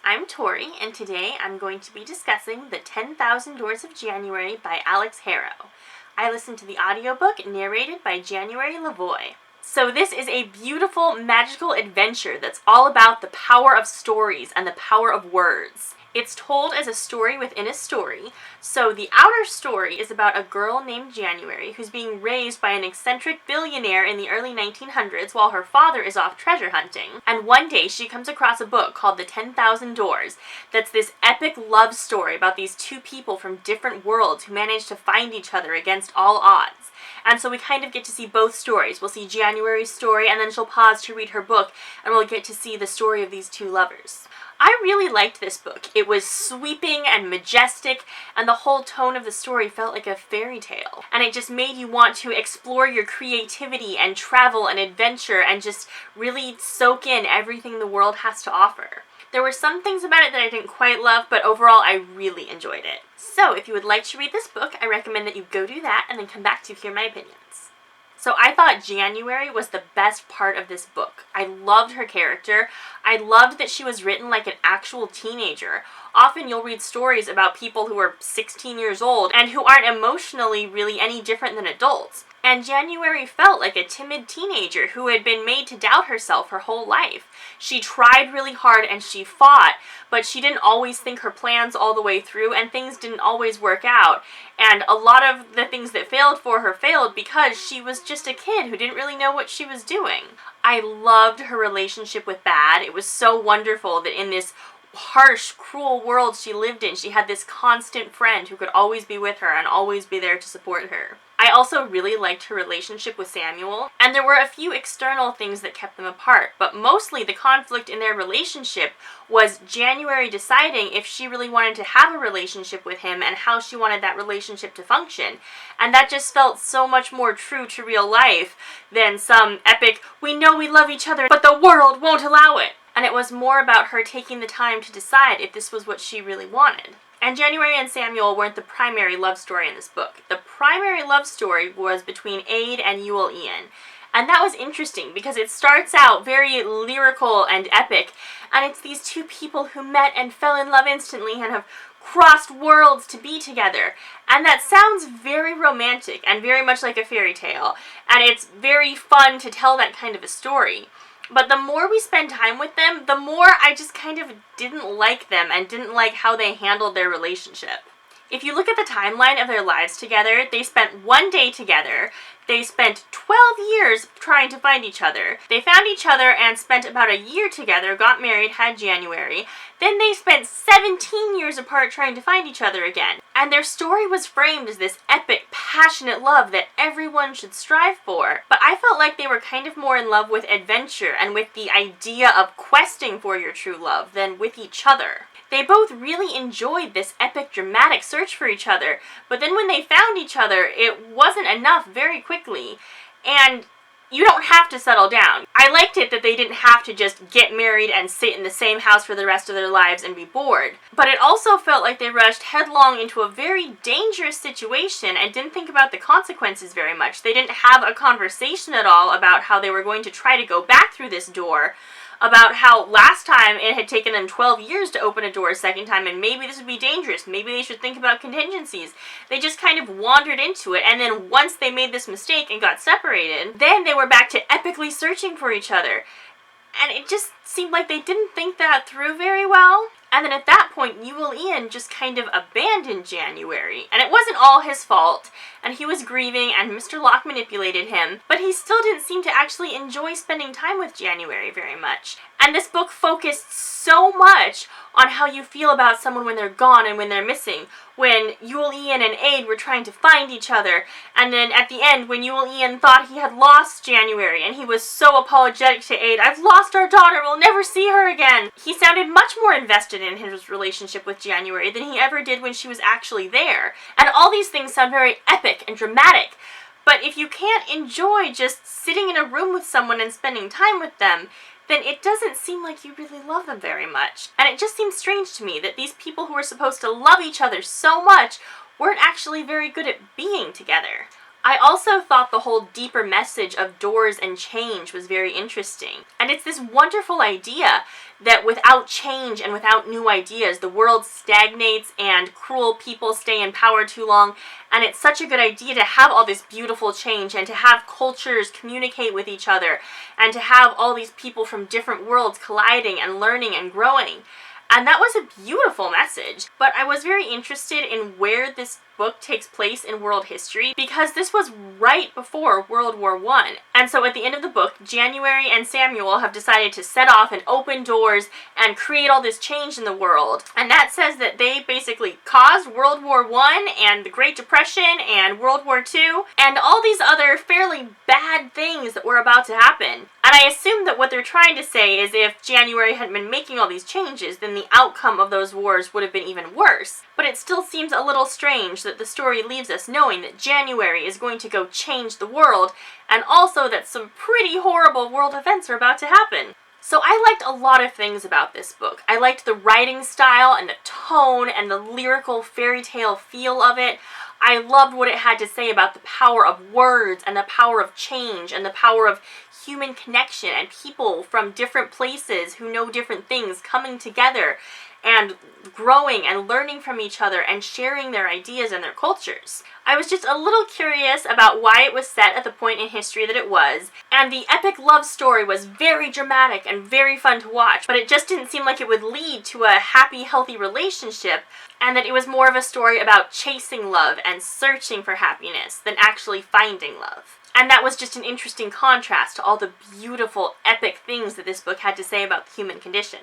I'm Tori, and today I'm going to be discussing The 10,000 Doors of January by Alix Harrow. I listened to the audiobook narrated by January Lavoie. So this is a beautiful, magical adventure that's all about the power of stories and the power of words. It's told as a story within a story, so the outer story is about a girl named January who's being raised by an eccentric billionaire in the early 1900s while her father is off treasure hunting. And one day she comes across a book called The 10,000 Doors that's this epic love story about these two people from different worlds who manage to find each other against all odds. And so we kind of get to see both stories. We'll see January's story, and then she'll pause to read her book, and we'll get to see the story of these two lovers. I really liked this book. It was sweeping and majestic, and the whole tone of the story felt like a fairy tale. And it just made you want to explore your creativity and travel and adventure and just really soak in everything the world has to offer. There were some things about it that I didn't quite love, but overall I really enjoyed it. So if you would like to read this book, I recommend that you go do that and then come back to hear my opinions. So I thought January was the best part of this book. I loved her character. I loved that she was written like an actual teenager. Often you'll read stories about people who are 16 years old and who aren't emotionally really any different than adults. And January felt like a timid teenager who had been made to doubt herself her whole life. She tried really hard and she fought, but she didn't always think her plans all the way through, and things didn't always work out. And a lot of the things that failed for her failed because she was just a kid who didn't really know what she was doing. I loved her relationship with Bad. It was so wonderful that in this harsh, cruel world she lived in, she had this constant friend who could always be with her and always be there to support her. I also really liked her relationship with Samuel, and there were a few external things that kept them apart, but mostly the conflict in their relationship was January deciding if she really wanted to have a relationship with him and how she wanted that relationship to function. And that just felt so much more true to real life than some epic, we know we love each other, but the world won't allow it. And it was more about her taking the time to decide if this was what she really wanted. And January and Samuel weren't the primary love story in this book. The primary love story was between Ade and Ewell Ian. And that was interesting because it starts out very lyrical and epic, and it's these two people who met and fell in love instantly and have crossed worlds to be together. And that sounds very romantic and very much like a fairy tale, and it's very fun to tell that kind of a story. But the more we spend time with them, the more I just kind of didn't like them and didn't like how they handled their relationship. If you look at the timeline of their lives together, they spent one day together. They spent 12 years trying to find each other. They found each other and spent about a year together, got married, had January. Then they spent 17 years apart trying to find each other again. And their story was framed as this epic, passionate love that everyone should strive for. But I felt like they were kind of more in love with adventure and with the idea of questing for your true love than with each other. They both really enjoyed this epic, dramatic search for each other, but then when they found each other, it wasn't enough very quickly, and you don't have to settle down. I liked it that they didn't have to just get married and sit in the same house for the rest of their lives and be bored, but it also felt like they rushed headlong into a very dangerous situation and didn't think about the consequences very much. They didn't have a conversation at all about how they were going to try to go back through this door, about how last time it had taken them 12 years to open a door a second time, and maybe this would be dangerous, maybe they should think about contingencies. They just kind of wandered into it, and then once they made this mistake and got separated, then they were back to epically searching for each other. And it just seemed like they didn't think that through very well. And then at that point, Ewell Ian just kind of abandoned January. And it wasn't all his fault, and he was grieving, and Mr. Locke manipulated him, but he still didn't seem to actually enjoy spending time with January very much. And this book focused so much on how you feel about someone when they're gone and when they're missing. When Ewell Ian and Ade were trying to find each other, and then at the end when Ewell Ian thought he had lost January and he was so apologetic to Ade, "I've lost our daughter, we'll never see her again." He sounded much more invested in his relationship with January than he ever did when she was actually there. And all these things sound very epic and dramatic, but if you can't enjoy just sitting in a room with someone and spending time with them, then it doesn't seem like you really love them very much. And it just seems strange to me that these people who were supposed to love each other so much weren't actually very good at being together. I also thought the whole deeper message of doors and change was very interesting. And it's this wonderful idea that without change and without new ideas, the world stagnates and cruel people stay in power too long. And it's such a good idea to have all this beautiful change and to have cultures communicate with each other and to have all these people from different worlds colliding and learning and growing. And that was a beautiful message. But I was very interested in where this book takes place in world history because this was right before World War I. And so at the end of the book, January and Samuel have decided to set off and open doors and create all this change in the world. And that says that they basically caused World War I and the Great Depression and World War II and all these other fairly bad things that were about to happen. And I assume that what they're trying to say is if January hadn't been making all these changes, then the outcome of those wars would have been even worse. But it still seems a little strange that the story leaves us knowing that January is going to go change the world, and also that some pretty horrible world events are about to happen. So I liked a lot of things about this book. I liked the writing style and the tone and the lyrical fairy tale feel of it. I loved what it had to say about the power of words and the power of change and the power of human connection and people from different places who know different things coming together and growing and learning from each other and sharing their ideas and their cultures. I was just a little curious about why it was set at the point in history that it was, and the epic love story was very dramatic and very fun to watch, but it just didn't seem like it would lead to a happy, healthy relationship, and that it was more of a story about chasing love and searching for happiness than actually finding love. And that was just an interesting contrast to all the beautiful, epic things that this book had to say about the human condition.